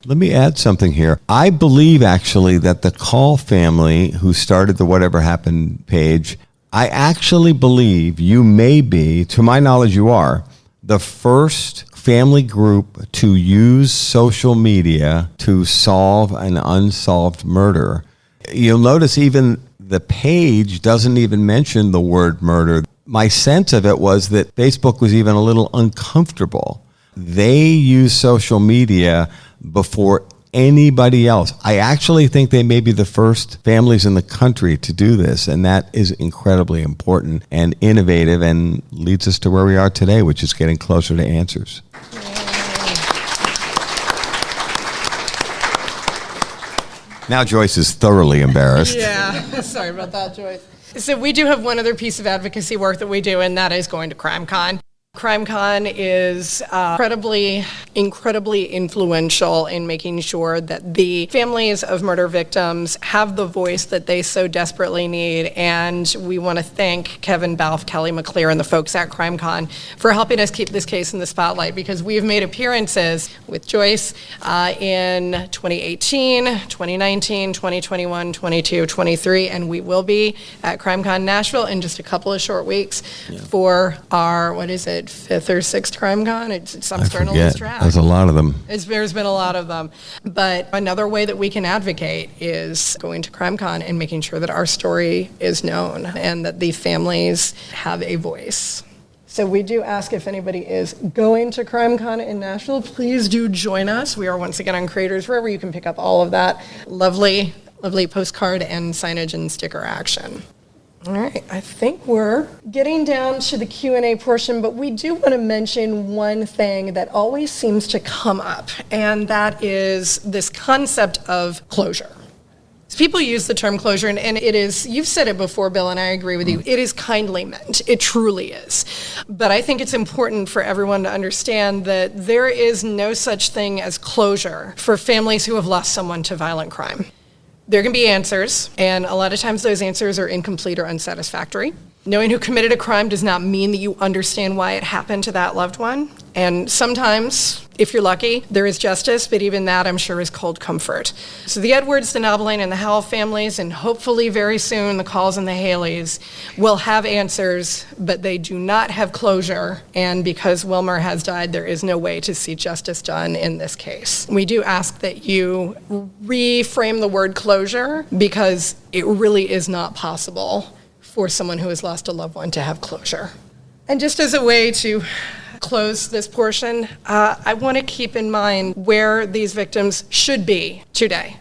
Let me add something here. I believe actually that the Call family who started the Whatever Happened page, I actually believe you may be, to my knowledge you are, the first family group to use social media to solve an unsolved murder. You'll notice even the page doesn't even mention the word murder. My sense of it was that Facebook was even a little uncomfortable. They use social media before anybody else. I actually think they may be the first families in the country to do this, and that is incredibly important and innovative and leads us to where we are today, which is getting closer to answers. Now Joyce is thoroughly embarrassed. Yeah, sorry about that, Joyce. So we do have one other piece of advocacy work that we do, and that is going to CrimeCon. CrimeCon is incredibly influential in making sure that the families of murder victims have the voice that they so desperately need. And we want to thank Kevin Balfe, Kelly McClear, and the folks at CrimeCon for helping us keep this case in the spotlight, because we have made appearances with Joyce in 2018, 2019, 2021, 22, 23, and we will be at CrimeCon Nashville in just a couple of short weeks for our, fifth or sixth CrimeCon. I'm starting to lose track. There's a lot of them. There's been a lot of them. But another way that we can advocate is going to CrimeCon and making sure that our story is known and that the families have a voice. So we do ask if anybody is going to CrimeCon in Nashville, please do join us. We are once again on Creators Forever. You can pick up all of that lovely postcard and signage and sticker action. All right, I think we're getting down to the Q&A portion, but we do want to mention one thing that always seems to come up, and that is this concept of closure. So people use the term closure, and it is, you've said it before, Bill, and I agree with you, it is kindly meant. It truly is. But I think it's important for everyone to understand that there is no such thing as closure for families who have lost someone to violent crime. There can be answers, and a lot of times those answers are incomplete or unsatisfactory. Knowing who committed a crime does not mean that you understand why it happened to that loved one. And sometimes, if you're lucky, there is justice, but even that, I'm sure, is cold comfort. So the Edwards, the Nobeline, and the Howell families, and hopefully very soon the Calls and the Haleys, will have answers, but they do not have closure. And because Wilmer has died, there is no way to see justice done in this case. We do ask that you reframe the word closure, because it really is not possible for someone who has lost a loved one to have closure. And just as a way to close this portion, I want to keep in mind where these victims should be today.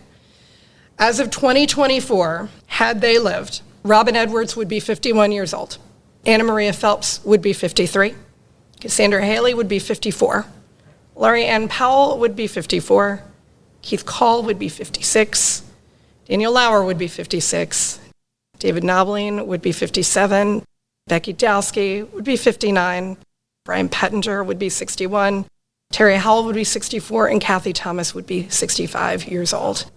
As of 2024, had they lived, Robin Edwards would be 51 years old. Anna Maria Phelps would be 53. Cassandra Haley would be 54. Laurie Ann Powell would be 54. Keith Call would be 56. Daniel Lauer would be 56. David Nobeline would be 57. Becky Dowski would be 59. Brian Pettinger would be 61. Terry Howell would be 64. And Kathy Thomas would be 65 years old.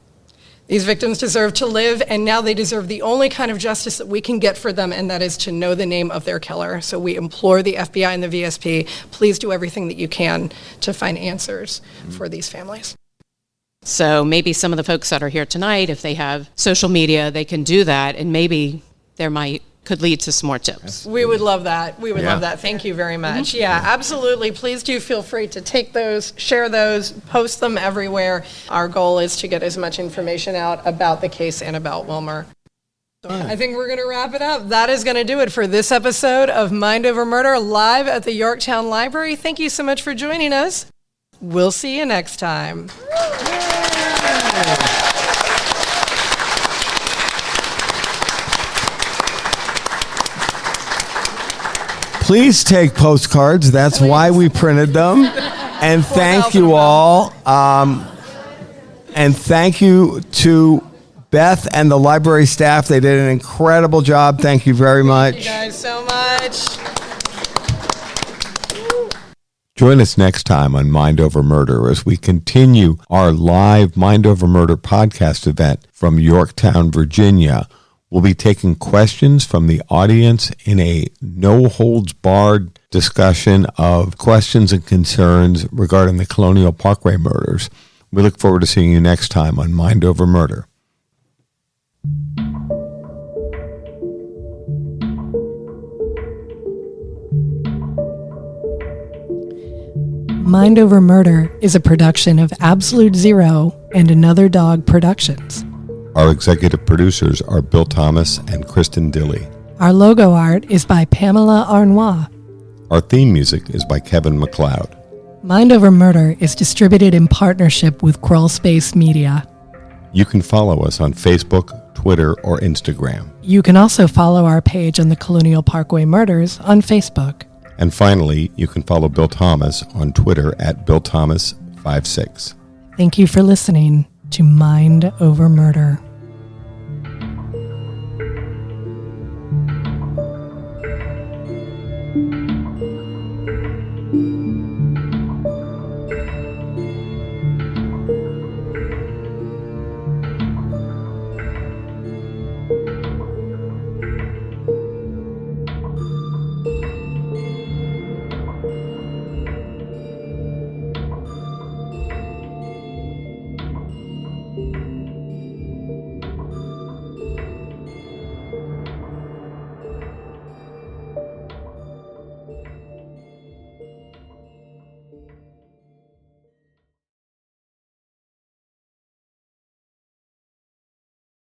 These victims deserve to live, and now they deserve the only kind of justice that we can get for them, and that is to know the name of their killer. So we implore the FBI and the VSP, please do everything that you can to find answers for these families. So maybe some of the folks that are here tonight, if they have social media, they can do that, and maybe could lead to some more tips. We would love that. We would love that. Thank you very much. Yeah, absolutely. Please do feel free to take those, share those, post them everywhere. Our goal is to get as much information out about the case and about Wilmer. So I think we're going to wrap it up. That is going to do it for this episode of Mind Over Murder live at the Yorktown Library. Thank you so much for joining us. We'll see you next time. Please take postcards. That's why we printed them. And thank you all. And thank you to Beth and the library staff, they did an incredible job. Thank you very much. Thank you guys so much. Join us next time on Mind Over Murder as we continue our live Mind Over Murder podcast event from Yorktown, Virginia. We'll be taking questions from the audience in a no-holds-barred discussion of questions and concerns regarding the Colonial Parkway murders. We look forward to seeing you next time on Mind Over Murder. Mind Over Murder is a production of Absolute Zero and Another Dog Productions. Our executive producers are Bill Thomas and Kristen Dilley. Our logo art is by Pamela Arnois. Our theme music is by Kevin MacLeod. Mind Over Murder is distributed in partnership with Crawlspace Media. You can follow us on Facebook, Twitter, or Instagram. You can also follow our page on the Colonial Parkway Murders on Facebook. And finally, you can follow Bill Thomas on Twitter at BillThomas56. Thank you for listening to Mind Over Murder.